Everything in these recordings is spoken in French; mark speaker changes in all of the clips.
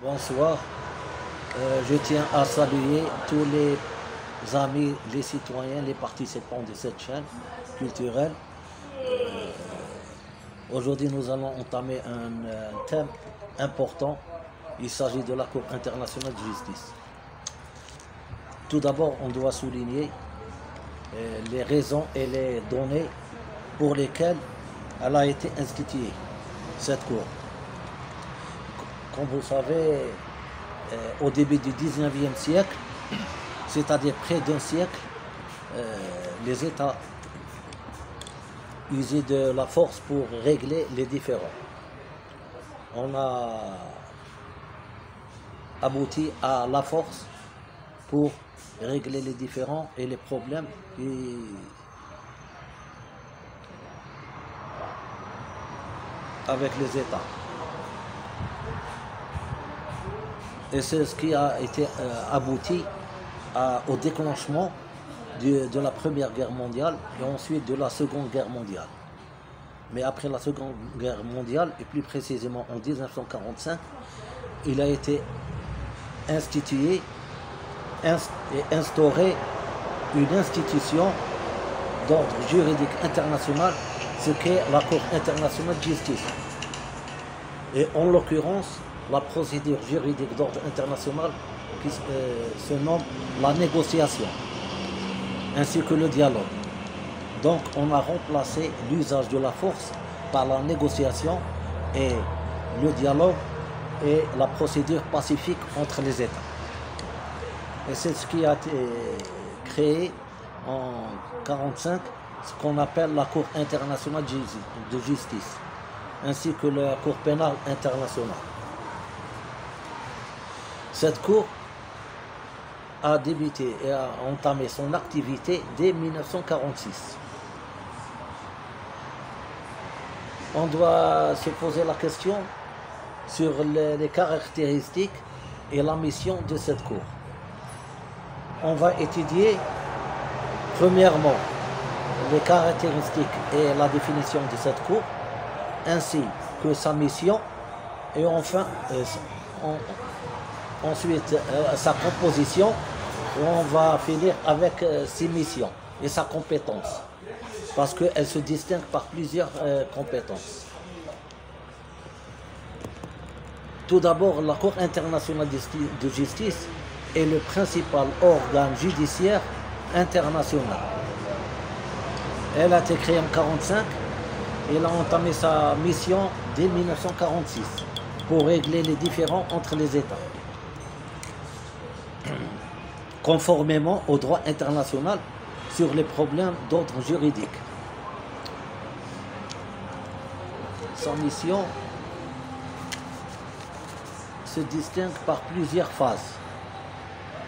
Speaker 1: Bonsoir. Je tiens à saluer tous les amis, les citoyens, les participants de cette chaîne culturelle. Aujourd'hui, nous allons entamer un thème important. Il s'agit de la Cour internationale de justice. Tout d'abord, on doit souligner les raisons et les données pour lesquelles elle a été instituée, cette Cour. Comme vous savez, au début du 19e siècle, c'est-à-dire près d'un siècle, les États usaient de la force pour régler les différends. On a abouti à la force pour régler les différends et les problèmes avec les États. Et c'est ce qui a été abouti au déclenchement de la Première Guerre mondiale et ensuite de la Seconde Guerre mondiale. Mais après la Seconde Guerre mondiale, et plus précisément en 1945, il a été institué et instauré une institution d'ordre juridique international, ce qu'est la Cour internationale de justice. Et en l'occurrence, la procédure juridique d'ordre international qui se nomme la négociation, ainsi que le dialogue. Donc on a remplacé l'usage de la force par la négociation et le dialogue et la procédure pacifique entre les États. Et c'est ce qui a été créé en 1945, ce qu'on appelle la Cour internationale de justice, ainsi que la Cour pénale internationale. Cette Cour a débuté et a entamé son activité dès 1946. On doit se poser la question sur les caractéristiques et la mission de cette Cour. On va étudier premièrement les caractéristiques et la définition de cette Cour, ainsi que sa mission, et enfin ensuite sa composition, et on va finir avec ses missions et sa compétence, parce qu'elle se distingue par plusieurs compétences. Tout d'abord, la Cour internationale de justice est le principal organe judiciaire international. Elle a été créée en 1945 et elle a entamé sa mission dès 1946 pour régler les différends entre les États, conformément au droit international sur les problèmes d'ordre juridique. Sa mission se distingue par plusieurs phases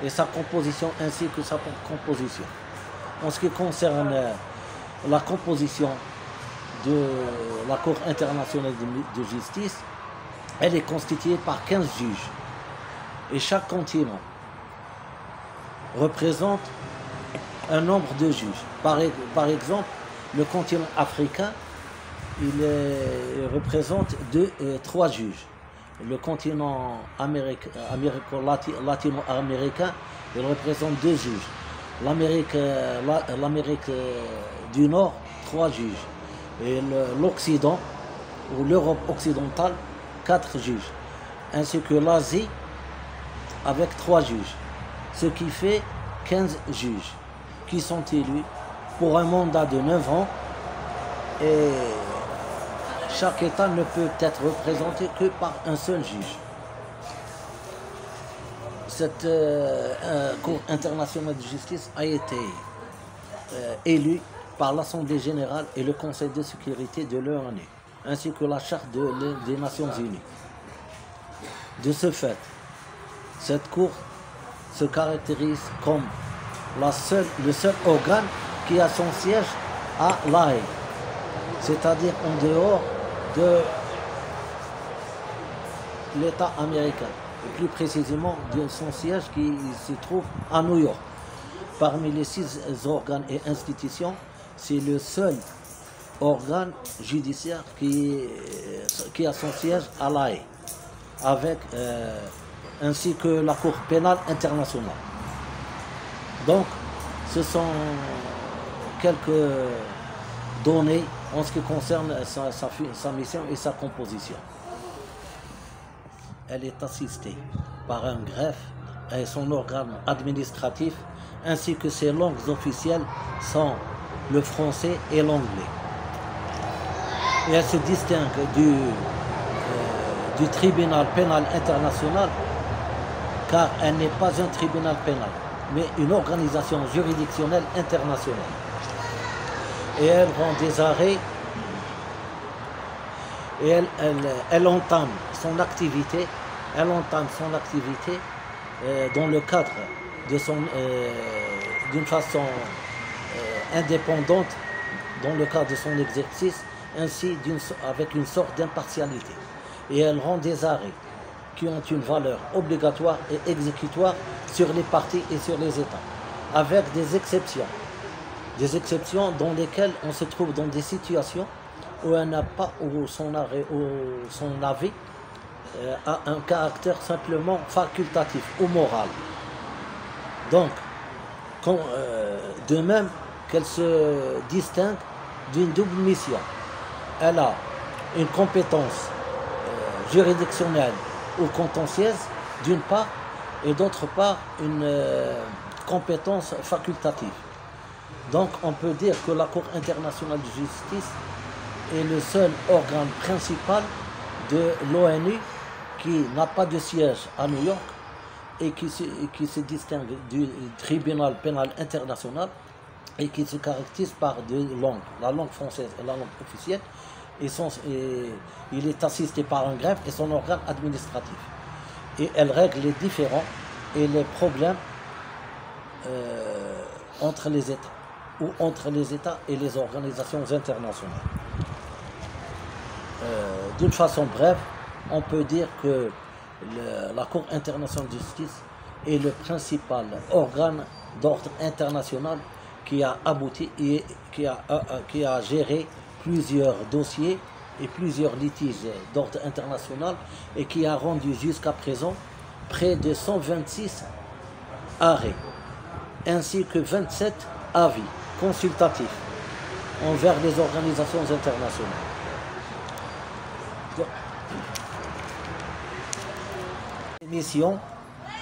Speaker 1: et sa composition ainsi que sa composition. En ce qui concerne la composition de la Cour internationale de justice, elle est constituée par 15 juges et chaque continent représente un nombre de juges. Par exemple, le continent africain, il représente 3 juges. Le continent latino-américain, il représente 2 juges. L'Amérique du Nord, 3 juges. Et l'Occident, ou l'Europe occidentale, 4 juges. Ainsi que l'Asie, avec 3 juges. Ce qui fait 15 juges qui sont élus pour un mandat de 9 ans, et chaque État ne peut être représenté que par un seul juge. Cette Cour internationale de justice a été élue par l'Assemblée générale et le Conseil de sécurité de l'ONU, ainsi que la Charte des Nations unies. De ce fait, cette Cour se caractérise comme le seul organe qui a son siège à La Haye, c'est-à-dire en dehors de l'État américain, et plus précisément de son siège qui se trouve à New York. Parmi les 6 organes et institutions, c'est le seul organe judiciaire qui a son siège à La Haye. ainsi que la Cour pénale internationale. Donc, ce sont quelques données en ce qui concerne sa mission et sa composition. Elle est assistée par un greffe et son organe administratif, ainsi que ses langues officielles sont le français et l'anglais. Et elle se distingue du tribunal pénal international, car elle n'est pas un tribunal pénal, mais une organisation juridictionnelle internationale. Et elle rend des arrêts et elle entame son activité dans le cadre d'une façon indépendante, dans le cadre de son exercice, ainsi avec une sorte d'impartialité. Et elle rend des arrêts qui ont une valeur obligatoire et exécutoire sur les parties et sur les États, avec des exceptions dans lesquelles on se trouve dans des situations où elle n'a pas, où son avis a un caractère simplement facultatif ou moral. Donc, de même qu'elle se distingue d'une double mission. Elle a une compétence juridictionnelle ou contentieuse, d'une part, et d'autre part, une compétence facultative. Donc, on peut dire que la Cour internationale de justice est le seul organe principal de l'ONU qui n'a pas de siège à New York et qui se distingue du tribunal pénal international et qui se caractérise par deux langues, la langue française et la langue officielle, et il est assisté par un greffe et son organe administratif. Et elle règle les différends et les problèmes entre les États, ou entre les États et les organisations internationales. D'une façon brève, on peut dire que la Cour internationale de justice est le principal organe d'ordre international qui a abouti et qui a géré plusieurs dossiers et plusieurs litiges d'ordre international et qui a rendu jusqu'à présent près de 126 arrêts ainsi que 27 avis consultatifs envers les organisations internationales. Mission,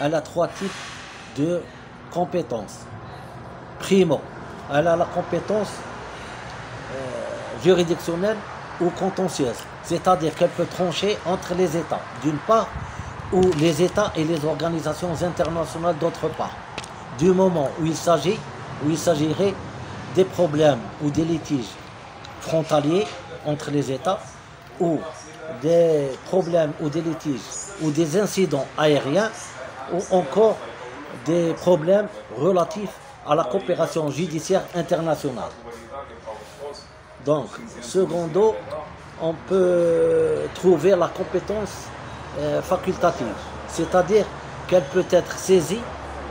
Speaker 1: elle a trois types de compétences. Primo, elle a la compétence juridictionnelle ou contentieuse, c'est-à-dire qu'elle peut trancher entre les États, d'une part, ou les États et les organisations internationales, d'autre part. Du moment où il s'agirait des problèmes ou des litiges frontaliers entre les États, ou des problèmes ou des litiges ou des incidents aériens, ou encore des problèmes relatifs à la coopération judiciaire internationale. Donc, secondo, on peut trouver la compétence facultative, c'est-à-dire qu'elle peut être saisie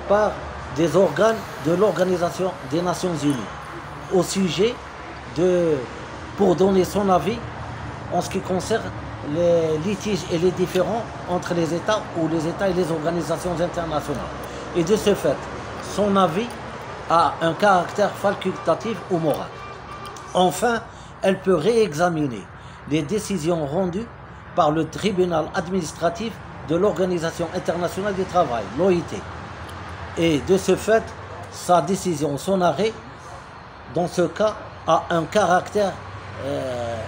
Speaker 1: par des organes de l'Organisation des Nations Unies au sujet pour donner son avis en ce qui concerne les litiges et les différends entre les États ou les États et les organisations internationales. Et de ce fait, son avis a un caractère facultatif ou moral. Enfin, elle peut réexaminer les décisions rendues par le tribunal administratif de l'Organisation internationale du travail, l'OIT. Et de ce fait, sa décision, son arrêt, dans ce cas, a un caractère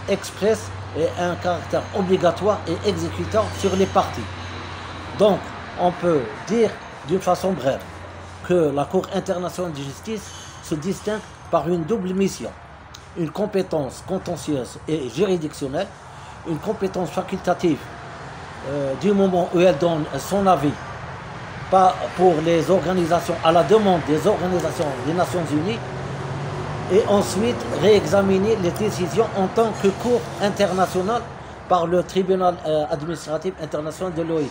Speaker 1: express et un caractère obligatoire et exécutant sur les parties. Donc, on peut dire d'une façon brève que la Cour internationale de justice se distingue par une double mission. Une compétence contentieuse et juridictionnelle, une compétence facultative du moment où elle donne son avis pas pour les organisations, à la demande des organisations des Nations Unies, et ensuite réexaminer les décisions en tant que Cour internationale par le tribunal administratif international de l'OIT.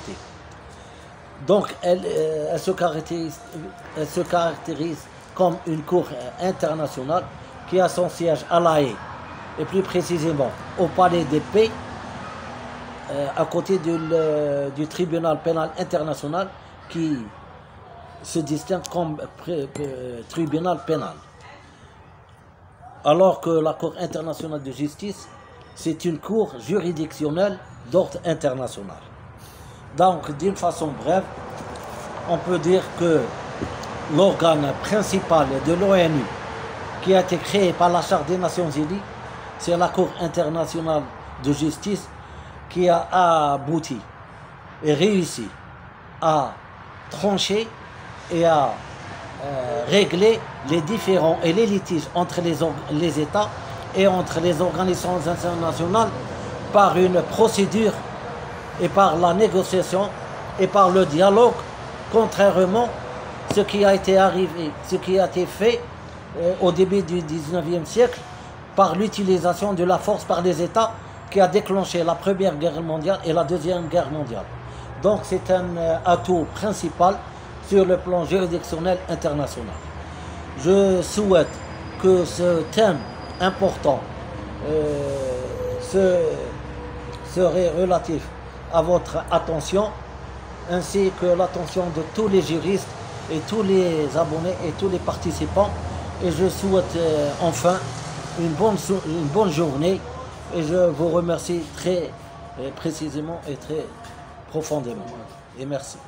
Speaker 1: Donc elle se caractérise comme une Cour internationale qui a son siège à La Haye, et plus précisément au Palais des Paix, à côté du tribunal pénal international qui se distingue comme tribunal pénal. Alors que la Cour internationale de justice, c'est une cour juridictionnelle d'ordre international. Donc, d'une façon brève, on peut dire que l'organe principal de l'ONU, qui a été créé par la Charte des Nations Unies, c'est la Cour internationale de justice qui a abouti et réussi à trancher et à régler les différends et les litiges entre les États et entre les organisations internationales par une procédure et par la négociation et par le dialogue, contrairement à ce qui a été fait au début du 19e siècle par l'utilisation de la force par les États qui a déclenché la Première Guerre mondiale et la Deuxième Guerre mondiale. Donc c'est un atout principal sur le plan juridictionnel international. Je souhaite que ce thème important serait relatif à votre attention, ainsi que l'attention de tous les juristes et tous les abonnés et tous les participants. Et je souhaite enfin une bonne journée et je vous remercie très précisément et très profondément. Et merci.